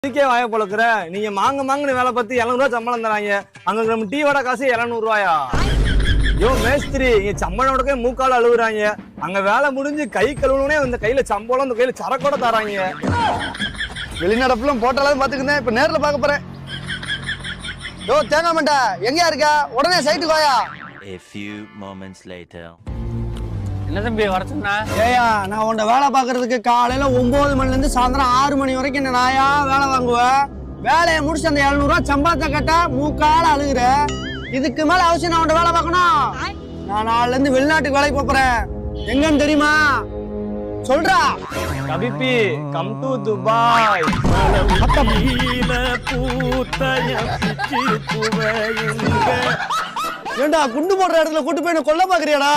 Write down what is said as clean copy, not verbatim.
இதுக்கே வாய பொழக்குற. நீங்க மாங்கன்னு வேலை பார்த்து 700 ரூபாய் சம்பளம் தராங்க. அங்க நம்ம டீ வடை காசு 700 ரூபாயா? யோ மேஸ்திரி, இங்க சம்பளம் மூக்கால அழுகுறாங்க. அங்க வேலை முடிஞ்சு கை கழுவுனே இந்த கையில சம்பளம், இந்த கையில சரக்கோட தராங்க. வெளிநடப்புலாம் போட்டாலும் பாத்துக்கிட்டேன். இப்ப நேர்ல பார்க்க போறேன். யோ தேங்காய் மண்டை எங்கயா இருக்க? உடனே சைட்டுக்கு வாயா. A few moments later. என்ன தம்பி வர சொன்னா? ஏயா, நான் உன்ட வேலை பாக்குறதுக்கு காலையில 9 மணில இருந்து சாயந்தரம் 6 மணி வரைக்கும் நாயா வேலை வாங்குவேன். வேலையை முடிச்சு அந்த 700 ரூபாய் சம்பளத்தை கட்ட மூக்கால அழுகுற. இதுக்கு மேல அவசியம் நான் உன்ட வேலை பார்க்கணும்? நான் நாளைல இருந்து வெளிநாட்டுக்கு வேலைக்கு போறேன். எங்கன்னு தெரியுமா? சொல்றா. கபிப்பி, கம் டு துபாய். ஏண்டா குண்டு போடுற இடத்துல கூட்டு போய் என்ன கொல்ல பாக்குறியாடா?